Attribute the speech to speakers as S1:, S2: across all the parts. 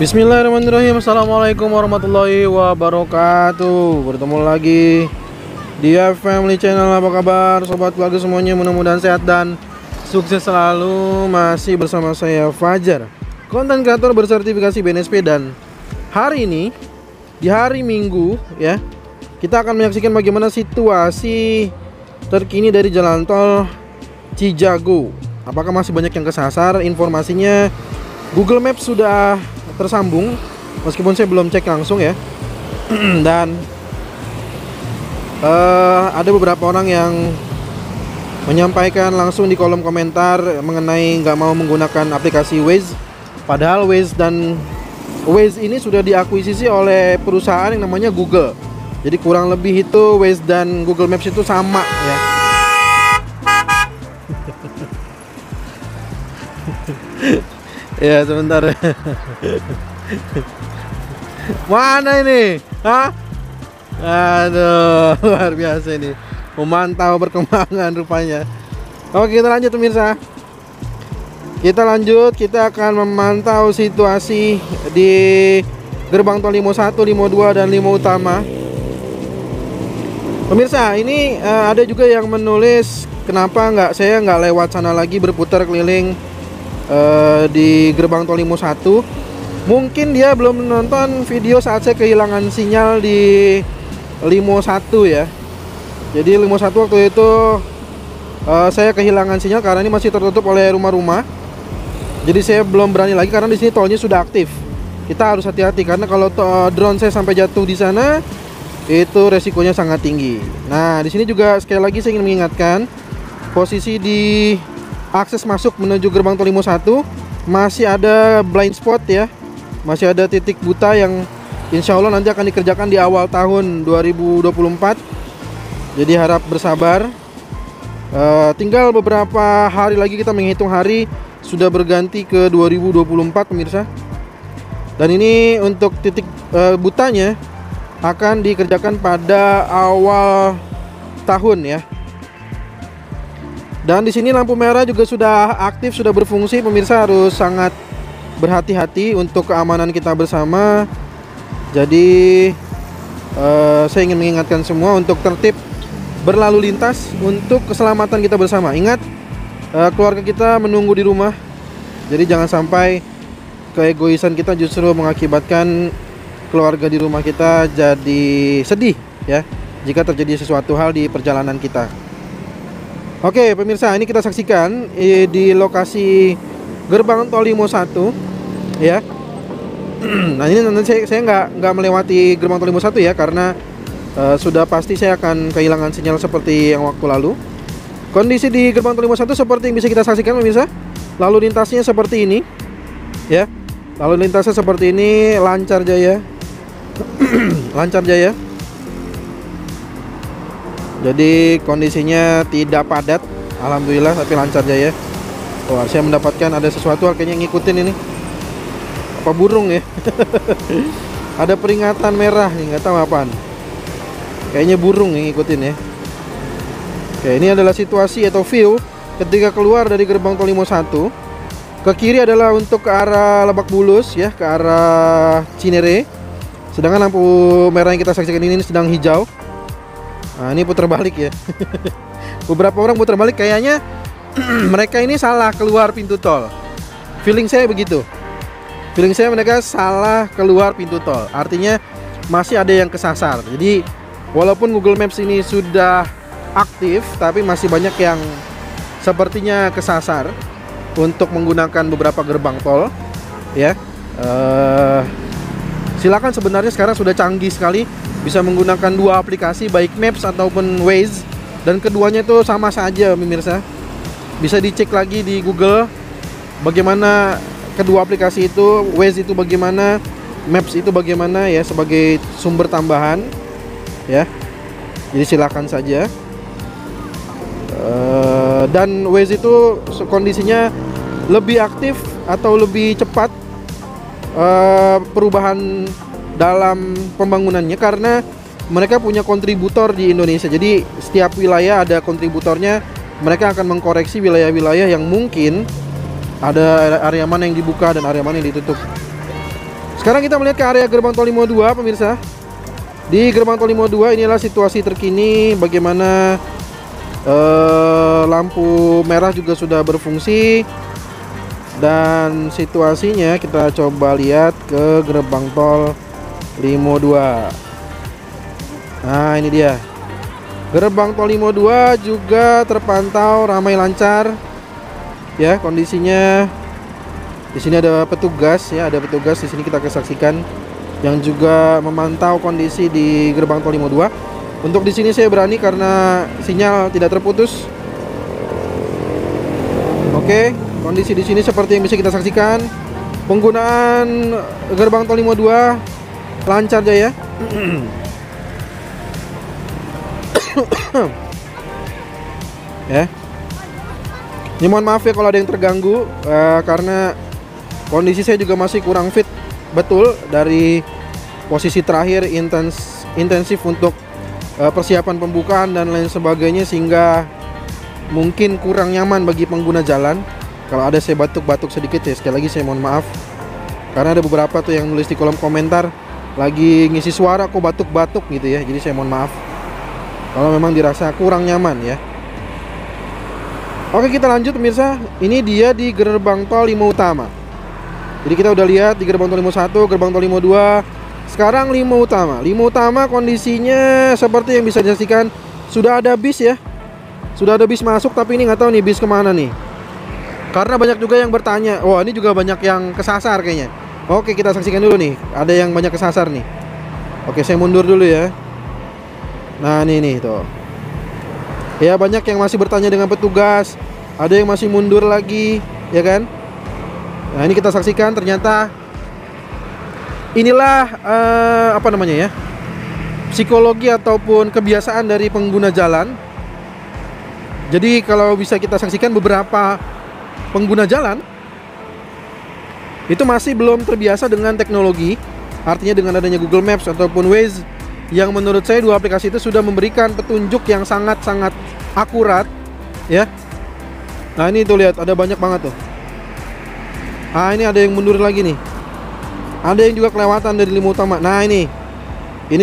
S1: Bismillahirrahmanirrahim. Assalamualaikum warahmatullahi wabarakatuh. Bertemu lagi di Family Channel. Apa kabar sobat keluarga semuanya? Mudah-mudahan sehat dan sukses selalu. Masih bersama saya Fajar, konten kreator bersertifikasi BNSP. Dan hari ini di hari Minggu ya, kita akan menyaksikan bagaimana situasi terkini dari jalan tol Cijago. Apakah masih banyak yang kesasar? Informasinya Google Maps sudah tersambung, meskipun saya belum cek langsung ya. Dan ada beberapa orang yang menyampaikan langsung di kolom komentar mengenai nggak mau menggunakan aplikasi Waze. Padahal Waze ini sudah diakuisisi oleh perusahaan yang namanya Google. Jadi kurang lebih itu Waze dan Google Maps itu sama ya. Ya sebentar. Mana ini? Hah? Aduh, luar biasa ini. Memantau perkembangan rupanya. Oke, kita lanjut pemirsa. Kita akan memantau situasi di gerbang tol Limo 1, Limo 2 dan Limo Utama. Pemirsa, ini ada juga yang menulis kenapa saya nggak lewat sana lagi, berputar keliling di gerbang tol Limo 1. Mungkin dia belum menonton video saat saya kehilangan sinyal di Limo 1 ya. Jadi Limo 1 waktu itu saya kehilangan sinyal karena ini masih tertutup oleh rumah-rumah. Jadi saya belum berani lagi karena di sini tolnya sudah aktif. Kita harus hati-hati karena kalau drone saya sampai jatuh di sana itu resikonya sangat tinggi. Nah, di sini juga sekali lagi saya ingin mengingatkan, posisi di akses masuk menuju gerbang tol Limo 1 masih ada blind spot ya. Masih ada titik buta yang insya Allah nanti akan dikerjakan di awal tahun 2024. Jadi harap bersabar. Tinggal beberapa hari lagi kita menghitung hari, sudah berganti ke 2024 pemirsa. Dan ini untuk titik butanya akan dikerjakan pada awal tahun ya. Dan di sini lampu merah juga sudah aktif, sudah berfungsi. Pemirsa harus sangat berhati-hati untuk keamanan kita bersama. Jadi saya ingin mengingatkan semua untuk tertib berlalu lintas untuk keselamatan kita bersama. Ingat, keluarga kita menunggu di rumah. Jadi jangan sampai keegoisan kita justru mengakibatkan keluarga di rumah kita jadi sedih ya, jika terjadi sesuatu hal di perjalanan kita. Oke pemirsa, ini kita saksikan di lokasi gerbang tol Limo 1 ya. Nah ini nanti saya nggak melewati gerbang tol Limo 1 ya, karena sudah pasti saya akan kehilangan sinyal seperti yang waktu lalu. Kondisi di gerbang tol Limo 1 seperti yang bisa kita saksikan pemirsa. Lalu lintasnya seperti ini ya. Lalu lintasnya seperti ini, lancar jaya. Lancar jaya. Jadi kondisinya tidak padat, alhamdulillah, tapi lancar jaya. Wah, saya mendapatkan ada sesuatu kayaknya ngikutin ini. Apa burung ya? Ada peringatan merah nih, nggak tahu apaan. Kayaknya burung yang ngikutin ya. Oke, ini adalah situasi atau view ketika keluar dari gerbang tol Limo 1. Ke kiri adalah untuk ke arah Lebak Bulus ya, ke arah Cinere. Sedangkan lampu merah yang kita saksikan ini sedang hijau. Nah, ini putar balik ya. Beberapa orang putar balik, kayaknya mereka ini salah keluar pintu tol. Feeling saya begitu. Feeling saya mereka salah keluar pintu tol. Artinya masih ada yang kesasar. Jadi walaupun Google Maps ini sudah aktif, tapi masih banyak yang sepertinya kesasar untuk menggunakan beberapa gerbang tol ya. Silakan, sebenarnya sekarang sudah canggih sekali, bisa menggunakan dua aplikasi, baik Maps ataupun Waze, dan keduanya itu sama saja pemirsa. Bisa dicek lagi di Google bagaimana kedua aplikasi itu, Waze itu bagaimana, Maps itu bagaimana ya, sebagai sumber tambahan ya. Jadi silakan saja. Dan Waze itu kondisinya lebih aktif atau lebih cepat perubahan dalam pembangunannya, karena mereka punya kontributor di Indonesia. Jadi setiap wilayah ada kontributornya. Mereka akan mengkoreksi wilayah-wilayah yang mungkin ada area mana yang dibuka dan area mana yang ditutup. Sekarang kita melihat ke area gerbang tol Limo 2 pemirsa. Di gerbang tol Limo 2 inilah situasi terkini, bagaimana lampu merah juga sudah berfungsi. Dan situasinya kita coba lihat ke gerbang tol Limo 2. Nah, ini dia. Gerbang tol Limo 2 juga terpantau ramai lancar. Ya, kondisinya di sini ada petugas ya, ada petugas di sini kita kesaksikan yang juga memantau kondisi di gerbang tol Limo 2. Untuk di sini saya berani karena sinyal tidak terputus. Oke, kondisi di sini seperti yang bisa kita saksikan. Penggunaan gerbang tol Limo 2 lancar jaya. Ya. Ini mohon maaf ya kalau ada yang terganggu karena kondisi saya juga masih kurang fit betul dari posisi terakhir intensif untuk persiapan pembukaan dan lain sebagainya, sehingga mungkin kurang nyaman bagi pengguna jalan. Kalau ada saya batuk-batuk sedikit ya, sekali lagi saya mohon maaf. Karena ada beberapa tuh yang nulis di kolom komentar lagi ngisi suara kok batuk-batuk gitu ya. Jadi saya mohon maaf kalau memang dirasa kurang nyaman ya. Oke, kita lanjut pemirsa. Ini dia di gerbang tol Limo Utama. Jadi kita udah lihat di gerbang tol Limo 1, gerbang tol Limo 2. Sekarang Limo Utama. Limo Utama kondisinya seperti yang bisa disaksikan, sudah ada bis ya. Sudah ada bis masuk, tapi ini nggak tahu nih bis kemana nih. Karena banyak juga yang bertanya. Wah, ini juga banyak yang kesasar kayaknya. Oke, kita saksikan dulu nih. Ada yang banyak kesasar nih. Oke, saya mundur dulu ya. Nah, ini tuh. Ya, banyak yang masih bertanya dengan petugas. Ada yang masih mundur lagi, ya kan? Nah, ini kita saksikan ternyata inilah apa namanya ya? Psikologi ataupun kebiasaan dari pengguna jalan. Jadi kalau bisa kita saksikan, beberapa pengguna jalan itu masih belum terbiasa dengan teknologi. Artinya dengan adanya Google Maps ataupun Waze, yang menurut saya dua aplikasi itu sudah memberikan petunjuk yang sangat-sangat akurat ya. Nah, ini tuh lihat, ada banyak banget tuh. Ah, ini ada yang mundur lagi nih. Ada yang juga kelewatan dari Limo Utama. Nah, ini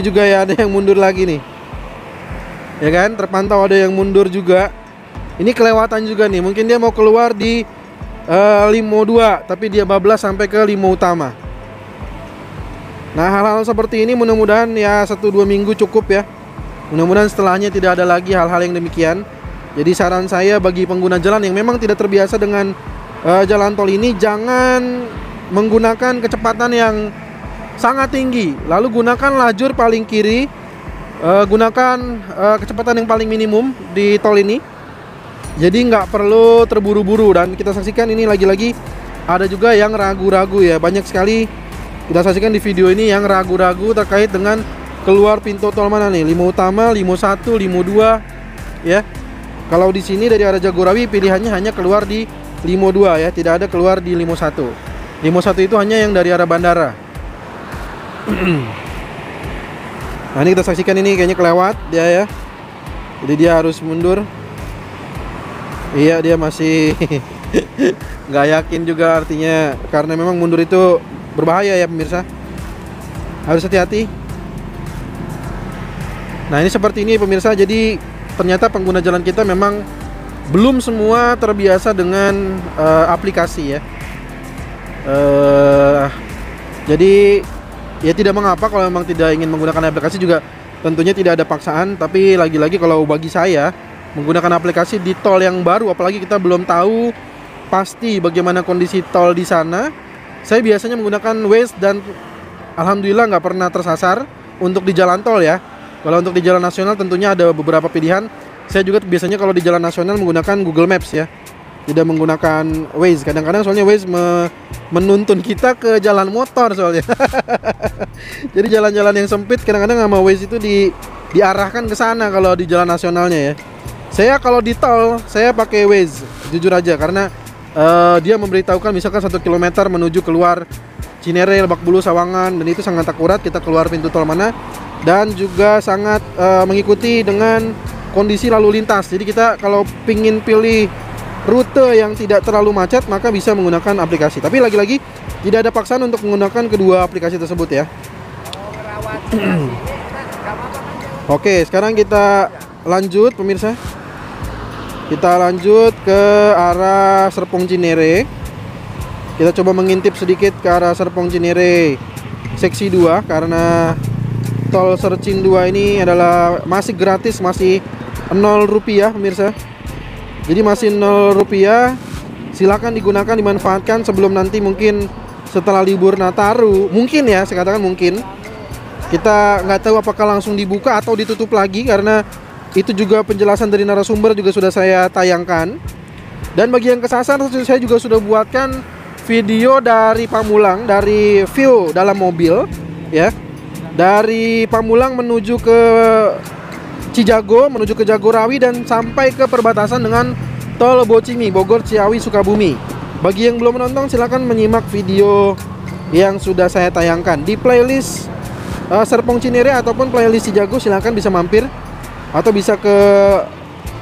S1: juga ya, ada yang mundur lagi nih. Ya kan, terpantau ada yang mundur juga. Ini kelewatan juga nih. Mungkin dia mau keluar di Limo 2, tapi dia bablas sampai ke Limo Utama. Nah, hal-hal seperti ini mudah-mudahan ya 1-2 minggu cukup ya. Mudah-mudahan setelahnya tidak ada lagi hal-hal yang demikian. Jadi saran saya bagi pengguna jalan yang memang tidak terbiasa dengan jalan tol ini, jangan menggunakan kecepatan yang sangat tinggi. Lalu gunakan lajur paling kiri, gunakan kecepatan yang paling minimum di tol ini. Jadi nggak perlu terburu-buru. Dan kita saksikan ini lagi-lagi ada juga yang ragu-ragu ya. Banyak sekali kita saksikan di video ini yang ragu-ragu terkait dengan keluar pintu tol mana nih, Limo Utama, Limo 1, Limo 2 ya. Kalau di sini dari arah Jagorawi pilihannya hanya keluar di Limo 2 ya, tidak ada keluar di Limo 1. Limo 1 itu hanya yang dari arah bandara. Nah, ini kita saksikan, ini kayaknya kelewat dia ya. Jadi dia harus mundur. Iya, dia masih nggak yakin juga artinya, karena memang mundur itu berbahaya ya pemirsa. Harus hati-hati. Nah, ini seperti ini pemirsa. Jadi ternyata pengguna jalan kita memang belum semua terbiasa dengan aplikasi ya. Jadi ya tidak mengapa kalau memang tidak ingin menggunakan aplikasi juga, tentunya tidak ada paksaan. Tapi lagi-lagi kalau bagi saya, menggunakan aplikasi di tol yang baru, apalagi kita belum tahu pasti bagaimana kondisi tol di sana, saya biasanya menggunakan Waze dan alhamdulillah nggak pernah tersasar untuk di jalan tol ya. Kalau untuk di jalan nasional tentunya ada beberapa pilihan. Saya juga biasanya kalau di jalan nasional menggunakan Google Maps ya, tidak menggunakan Waze. Kadang-kadang soalnya Waze menuntun kita ke jalan motor soalnya. Jadi jalan-jalan yang sempit kadang-kadang sama Waze itu diarahkan ke sana kalau di jalan nasionalnya ya. Saya kalau di tol saya pakai Waze, jujur aja, karena dia memberitahukan misalkan 1 km menuju keluar Cinere, Lebak Bulus, Sawangan, dan itu sangat akurat kita keluar pintu tol mana, dan juga sangat mengikuti dengan kondisi lalu lintas. Jadi kita kalau pingin pilih rute yang tidak terlalu macet, maka bisa menggunakan aplikasi. Tapi lagi-lagi Tidak ada paksaan untuk menggunakan kedua aplikasi tersebut ya. Oke, sekarang kita lanjut pemirsa. Kita lanjut ke arah Serpong Cinere. Kita coba mengintip sedikit ke arah Serpong Cinere seksi 2 karena tol Sercin 2 ini adalah masih gratis, masih 0 rupiah pemirsa. Jadi masih 0 rupiah. Silakan digunakan, dimanfaatkan sebelum nanti mungkin setelah libur Nataru, mungkin ya, saya katakan mungkin. Kita nggak tahu apakah langsung dibuka atau ditutup lagi karena itu juga penjelasan dari narasumber juga sudah saya tayangkan. Dan bagi yang kesasar, saya juga sudah buatkan video dari Pamulang, dari view dalam mobil ya. Dari Pamulang menuju ke Cijago, menuju ke Jagorawi dan sampai ke perbatasan dengan tol Bocimi, Bogor, Ciawi, Sukabumi. Bagi yang belum menonton silakan menyimak video yang sudah saya tayangkan di playlist Serpong Cinere ataupun playlist Cijago. Silakan bisa mampir atau bisa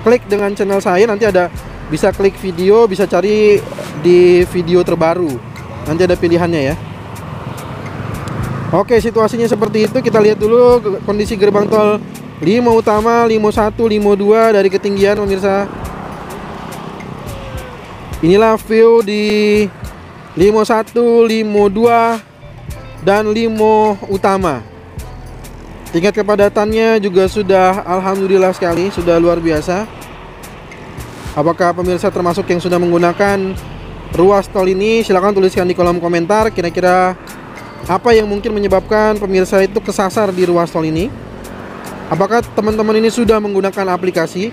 S1: klik dengan channel saya, nanti ada, bisa klik video, bisa cari di video terbaru, nanti ada pilihannya ya. Oke, situasinya seperti itu. Kita lihat dulu kondisi gerbang tol Limo Utama, Limo 1, Limo 2 dari ketinggian pemirsa. Inilah view di Limo 1, Limo 2 dan Limo Utama. Tingkat kepadatannya juga sudah alhamdulillah sekali, sudah luar biasa. Apakah pemirsa termasuk yang sudah menggunakan ruas tol ini? Silahkan tuliskan di kolom komentar kira-kira apa yang mungkin menyebabkan pemirsa itu kesasar di ruas tol ini. Apakah teman-teman ini sudah menggunakan aplikasi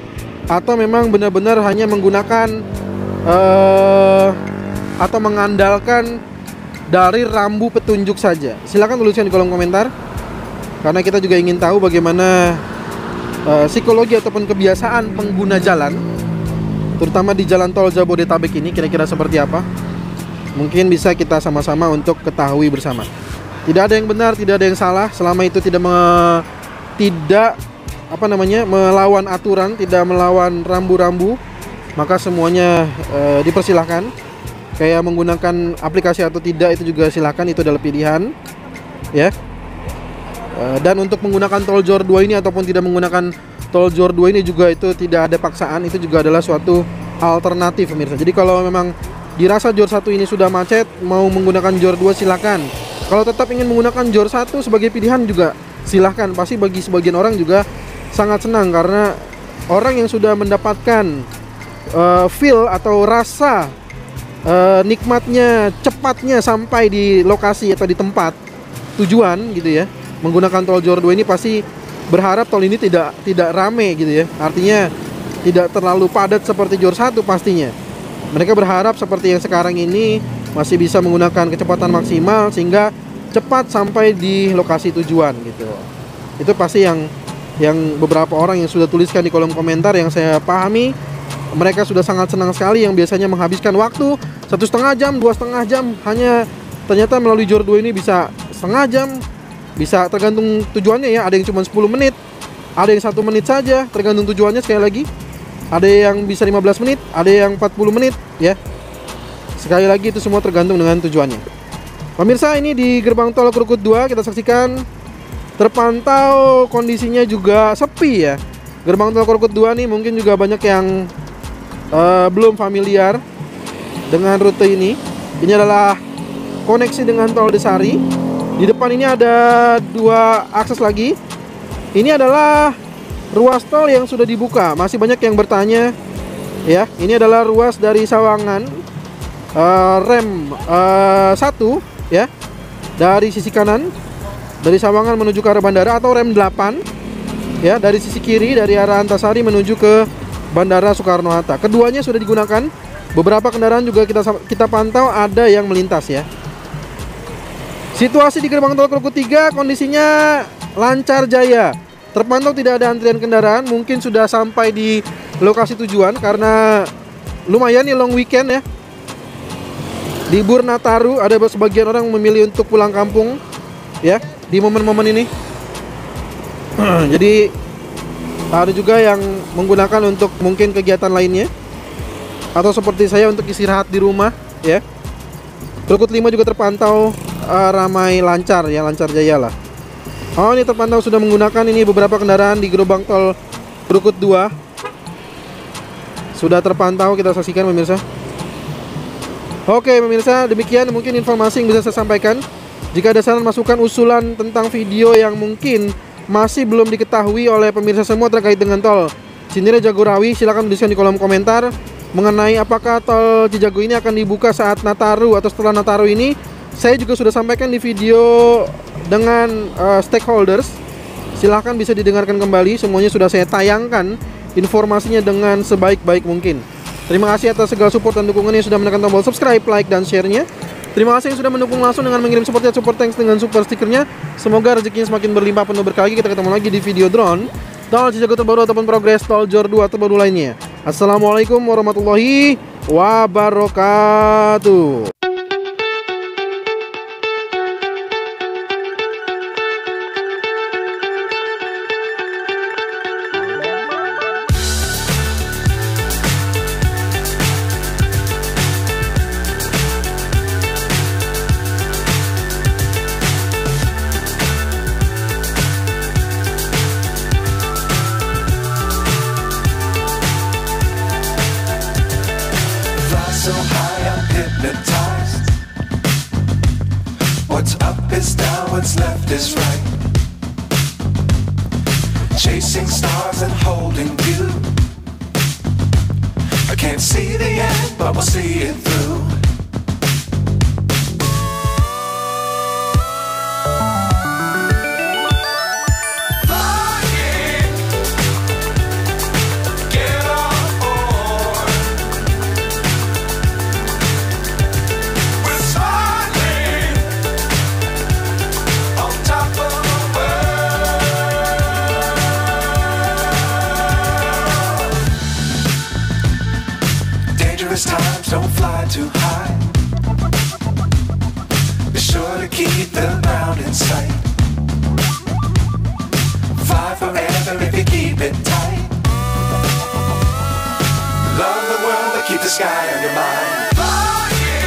S1: atau memang benar-benar hanya menggunakan atau mengandalkan dari rambu petunjuk saja? Silahkan tuliskan di kolom komentar, karena kita juga ingin tahu bagaimana psikologi ataupun kebiasaan pengguna jalan, terutama di jalan tol Jabodetabek ini, kira-kira seperti apa. Mungkin bisa kita sama-sama untuk ketahui bersama. Tidak ada yang benar, tidak ada yang salah, selama itu tidak melawan aturan, tidak melawan rambu-rambu, maka semuanya dipersilahkan. Kayak menggunakan aplikasi atau tidak itu juga silahkan, itu adalah pilihan ya. Dan untuk menggunakan tol Jor 2 ini ataupun tidak menggunakan tol Jor 2 ini juga itu tidak ada paksaan, itu juga adalah suatu alternatif pemirsa. Jadi kalau memang dirasa Jor 1 ini sudah macet, mau menggunakan Jor 2 silakan. Kalau tetap ingin menggunakan Jor 1 sebagai pilihan juga silahkan. Pasti bagi sebagian orang juga sangat senang karena orang yang sudah mendapatkan feel atau rasa nikmatnya, cepatnya sampai di lokasi atau di tempat tujuan gitu ya, menggunakan tol Jor 2 ini pasti berharap tol ini tidak rame gitu ya. Artinya tidak terlalu padat seperti Jor 1 pastinya. Mereka berharap seperti yang sekarang ini masih bisa menggunakan kecepatan maksimal sehingga cepat sampai di lokasi tujuan gitu. Itu pasti yang beberapa orang yang sudah tuliskan di kolom komentar yang saya pahami, mereka sudah sangat senang sekali, yang biasanya menghabiskan waktu 1,5 jam, 2,5 jam, hanya ternyata melalui Jor 2 ini bisa setengah jam. Bisa tergantung tujuannya ya, ada yang cuma 10 menit, ada yang 1 menit saja, tergantung tujuannya sekali lagi. Ada yang bisa 15 menit, ada yang 40 menit ya. Sekali lagi itu semua tergantung dengan tujuannya. Pemirsa, ini di gerbang tol Krukut 2 kita saksikan terpantau kondisinya juga sepi ya. Gerbang tol Krukut 2 nih mungkin juga banyak yang belum familiar dengan rute ini. Ini adalah koneksi dengan tol Desari. Di depan ini ada 2 akses lagi. Ini adalah ruas tol yang sudah dibuka. Masih banyak yang bertanya ya. Ini adalah ruas dari Sawangan rem 1 ya, dari sisi kanan dari Sawangan menuju ke arah bandara, atau rem 8 ya, dari sisi kiri dari arah Antasari menuju ke Bandara Soekarno-Hatta. Keduanya sudah digunakan. Beberapa kendaraan juga kita pantau ada yang melintas ya. Situasi di gerbang tol Krukut 3 kondisinya lancar jaya. Terpantau tidak ada antrian kendaraan, mungkin sudah sampai di lokasi tujuan karena lumayan ya long weekend ya. Libur Nataru, ada sebagian orang memilih untuk pulang kampung ya di momen-momen ini. Jadi ada juga yang menggunakan untuk mungkin kegiatan lainnya, atau seperti saya untuk istirahat di rumah ya. Krukut 5 juga terpantau ramai lancar ya, lancar jaya lah. Oh, ini terpantau sudah menggunakan ini beberapa kendaraan di gerbang tol Krukut 2. Sudah terpantau, kita saksikan pemirsa. Oke pemirsa, demikian mungkin informasi yang bisa saya sampaikan. Jika ada saran masukan usulan tentang video yang mungkin masih belum diketahui oleh pemirsa semua terkait dengan tol Cinere Jagorawi, silahkan tuliskan di kolom komentar. Mengenai apakah tol Cijago ini akan dibuka saat Nataru atau setelah Nataru ini, saya juga sudah sampaikan di video dengan stakeholders. Silahkan bisa didengarkan kembali, semuanya sudah saya tayangkan informasinya dengan sebaik-baik mungkin. Terima kasih atas segala support dan dukungan yang sudah menekan tombol subscribe, like, dan share-nya. Terima kasih yang sudah mendukung langsung dengan mengirim support thanks dengan super stikernya. Semoga rezekinya semakin berlimpah penuh berkah lagi. Kita ketemu lagi di video drone tol Cijago terbaru ataupun progres tol JOR 2 terbaru lainnya. Assalamualaikum warahmatullahi wabarakatuh.
S2: So high I'm hypnotized. What's up is down, what's left is right. Chasing stars and holding you. I can't see the end, but we'll see it through. Times don't fly too high. Be sure to keep the ground in sight. Fly forever if you keep it tight. Love the world but keep the sky on your mind.